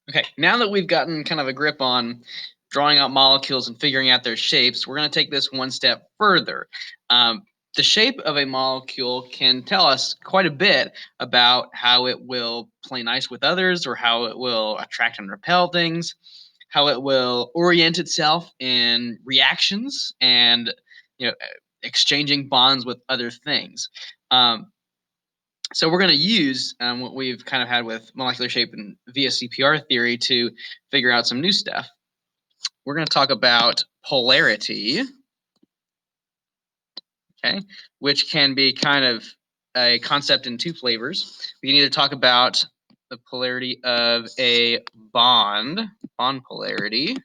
Okay, now that we've gotten kind of a grip on drawing out molecules and figuring out their shapes, we're going to take this one step further. Um, the shape of a molecule can tell us quite a bit about how it will play nice with others, or how it will attract and repel things, how it will orient itself in reactions, and exchanging bonds with other things. Um, so we're going to use what we've kind of had with molecular shape and VSEPR theory to figure out some new stuff. We're going to talk about polarity, okay, which can be kind of a concept in two flavors. We can either talk about the polarity of a bond polarity,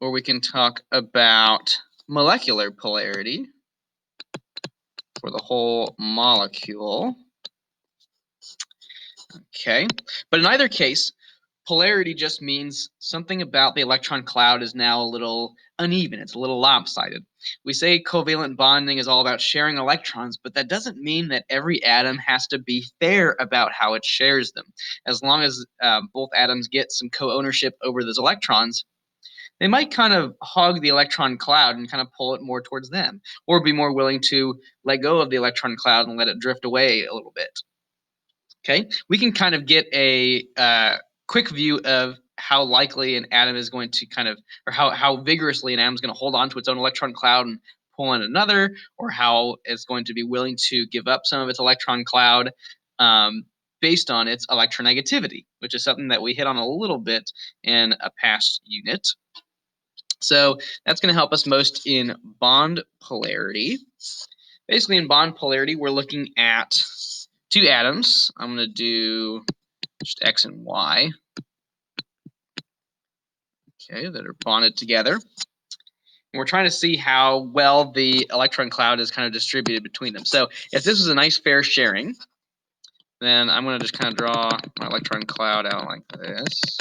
or we can talk about molecular polarity for the whole molecule. Okay, but in either case, polarity just means something about the electron cloud is now a little uneven. It's a little lopsided. We say covalent bonding is all about sharing electrons, but that doesn't mean that every atom has to be fair about how it shares them. As long as both atoms get some co-ownership over those electrons, they might kind of hog the electron cloud and kind of pull it more towards them, or be more willing to let go of the electron cloud and let it drift away a little bit. Okay, we can kind of get a quick view of how likely an atom is going to kind of, or how vigorously an atom is going to hold on to its own electron cloud and pull in another, or how it's going to be willing to give up some of its electron cloud based on its electronegativity, which is something that we hit on a little bit in a past unit. So that's going to help us most in bond polarity. Basically, in bond polarity, we're looking at two atoms. I'm going to do just X and Y, okay, that are bonded together. And we're trying to see how well the electron cloud is kind of distributed between them. So if this was a nice fair sharing, then I'm going to just kind of draw my electron cloud out like this.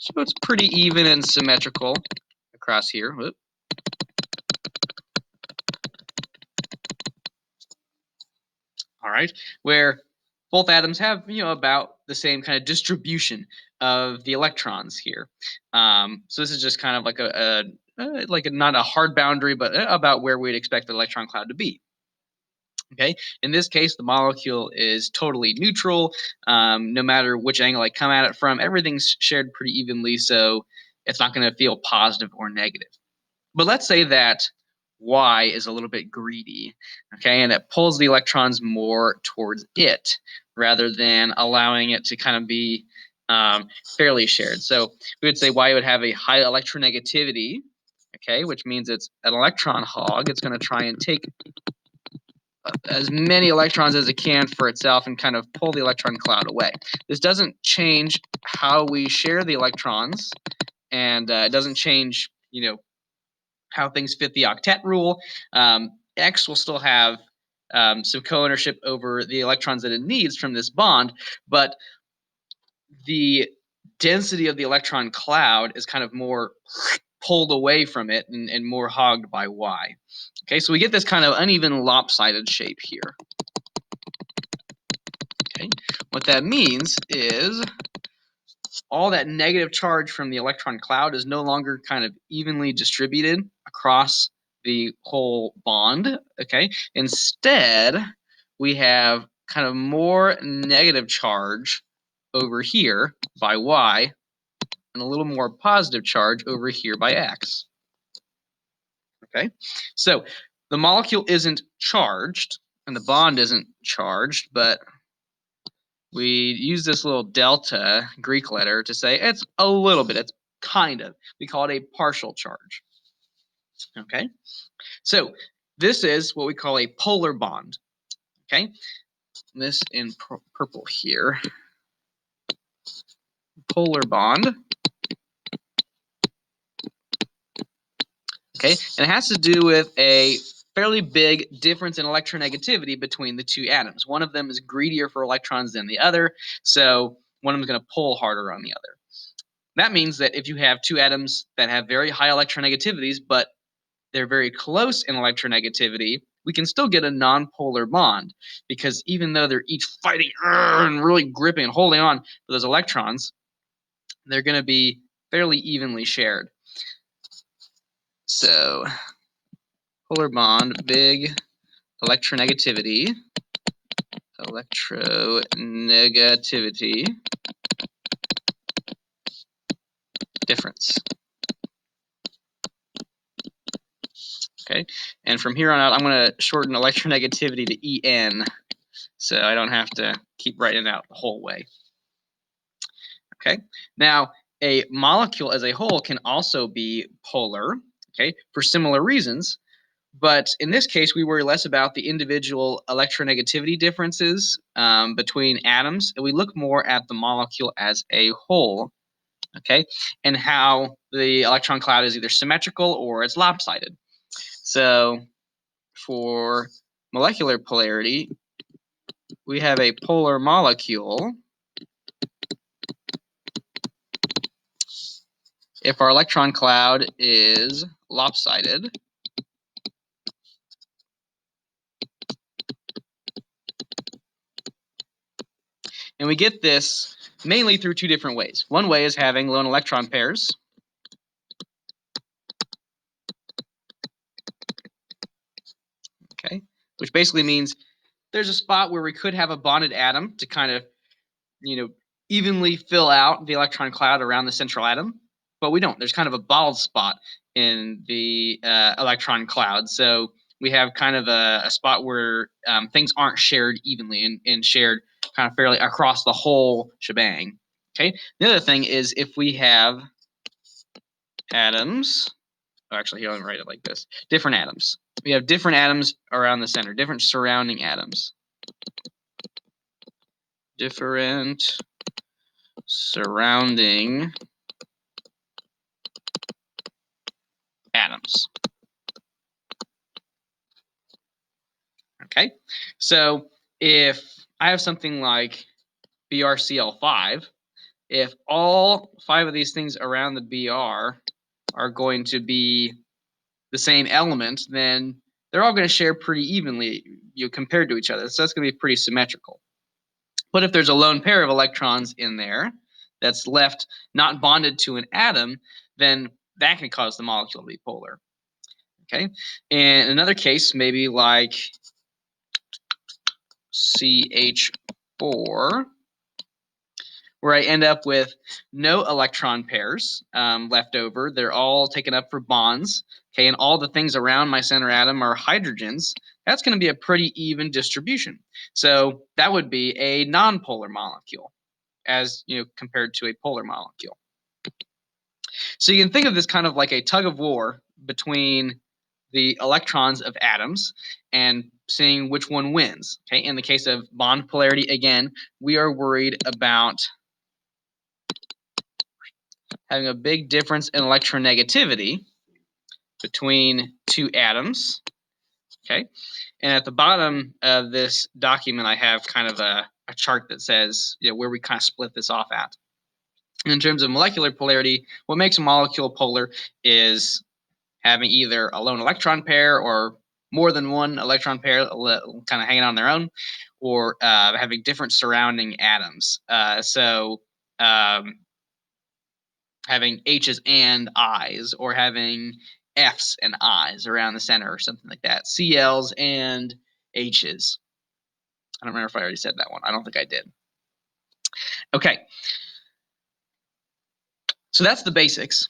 So it's pretty even and symmetrical across here. Whoop. All right, where both atoms have, about the same kind of distribution of the electrons here. So this is just kind of like a not a hard boundary, but about where we'd expect the electron cloud to be. Okay, in this case, the molecule is totally neutral. No matter which angle I come at it from, everything's shared pretty evenly, so it's not going to feel positive or negative. But let's say that Y is a little bit greedy, okay, and it pulls the electrons more towards it rather than allowing it to kind of be fairly shared. So we would say Y would have a high electronegativity, okay, which means it's an electron hog. It's going to try and take as many electrons as it can for itself and kind of pull the electron cloud away. This doesn't change how we share the electrons, and it doesn't change, how things fit the octet rule. X will still have some co-ownership over the electrons that it needs from this bond, but the density of the electron cloud is kind of more pulled away from it and more hogged by Y. Okay, so we get this kind of uneven lopsided shape here. Okay, what that means is all that negative charge from the electron cloud is no longer kind of evenly distributed across the whole bond. Okay, instead we have kind of more negative charge over here by Y and a little more positive charge over here by X. Okay, so the molecule isn't charged and the bond isn't charged, but we use this little delta Greek letter to say it's a little bit, it's kind of. We call it a partial charge. Okay, so this is what we call a polar bond. Okay, this in purple here, polar bond. Okay, and it has to do with a fairly big difference in electronegativity between the two atoms. One of them is greedier for electrons than the other, so one of them is going to pull harder on the other. That means that if you have two atoms that have very high electronegativities, but they're very close in electronegativity, we can still get a nonpolar bond, because even though they're each fighting and really gripping and holding on to those electrons, they're going to be fairly evenly shared. So polar bond, big electronegativity difference. Okay, and from here on out, I'm going to shorten electronegativity to En, so I don't have to keep writing it out the whole way. Okay, now a molecule as a whole can also be polar, okay, for similar reasons. But in this case, we worry less about the individual electronegativity differences between atoms, and we look more at the molecule as a whole, okay, and how the electron cloud is either symmetrical or it's lopsided. So for molecular polarity, we have a polar molecule if our electron cloud is lopsided. And we get this mainly through two different ways. One way is having lone electron pairs. Okay, which basically means there's a spot where we could have a bonded atom to kind of, evenly fill out the electron cloud around the central atom, but we don't. There's kind of a bald spot in the electron cloud. So we have kind of a spot where things aren't shared evenly and shared kind of fairly across the whole shebang. Okay. The other thing is if we have atoms, actually, here, let me write it like this. Different atoms. We have different atoms around the center, different surrounding atoms. Different surrounding atoms. Okay, so if I have something like BrCl5, if all 5 of these things around the Br are going to be the same element, then they're all going to share pretty evenly, compared to each other. So that's going to be pretty symmetrical. But if there's a lone pair of electrons in there that's left not bonded to an atom, then that can cause the molecule to be polar. Okay, and another case, maybe like CH4, where I end up with no electron pairs left over. They're all taken up for bonds. Okay, and all the things around my center atom are hydrogens. That's going to be a pretty even distribution. So that would be a nonpolar molecule, as compared to a polar molecule. So you can think of this kind of like a tug of war between the electrons of atoms and seeing which one wins. Okay, in the case of bond polarity, again, we are worried about having a big difference in electronegativity between two atoms. Okay, and at the bottom of this document, I have kind of a chart that says where we kind of split this off at. In terms of molecular polarity, what makes a molecule polar is having either a lone electron pair or more than one electron pair kind of hanging on their own, or having different surrounding atoms. So having H's and I's, or having F's and I's around the center or something like that. Cl's and H's. I don't remember if I already said that one. I don't think I did. Okay. So that's the basics.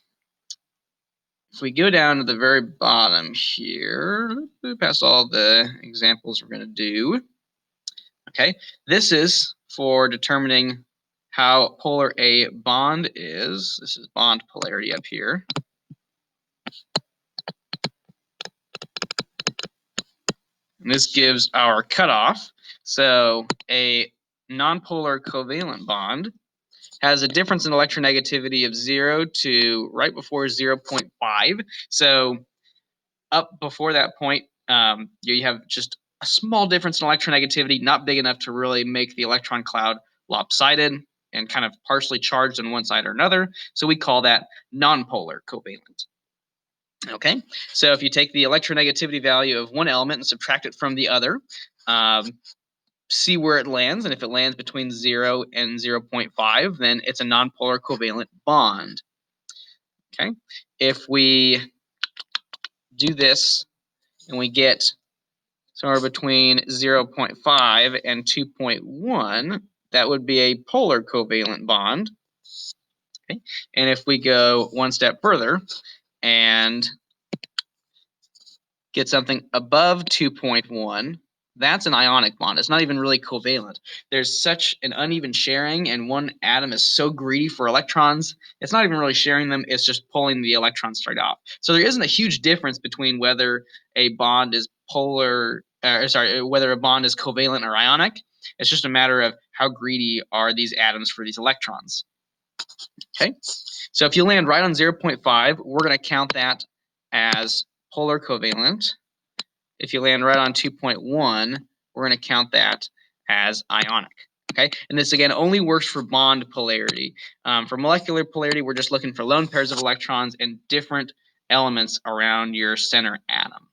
If we go down to the very bottom here, past all the examples we're going to do. Okay, this is for determining how polar a bond is. This is bond polarity up here. And this gives our cutoff. So a nonpolar covalent bond has a difference in electronegativity of 0 to right before 0.5. So up before that point, you have just a small difference in electronegativity, not big enough to really make the electron cloud lopsided and kind of partially charged on one side or another. So we call that nonpolar covalent. Okay, so if you take the electronegativity value of one element and subtract it from the other, see where it lands, and if it lands between 0 and 0.5, then it's a nonpolar covalent bond. Okay, if we do this and we get somewhere between 0.5 and 2.1, that would be a polar covalent bond. Okay, and if we go one step further and get something above 2.1, that's an ionic bond. It's not even really covalent. There's such an uneven sharing, and one atom is so greedy for electrons, it's not even really sharing them, it's just pulling the electrons straight off. So there isn't a huge difference between whether a bond is whether a bond is covalent or ionic. It's just a matter of how greedy are these atoms for these electrons. Okay, so if you land right on 0.5, we're going to count that as polar covalent. If you land right on 2.1, we're going to count that as ionic. Okay, and this again only works for bond polarity. For molecular polarity, we're just looking for lone pairs of electrons and different elements around your center atom.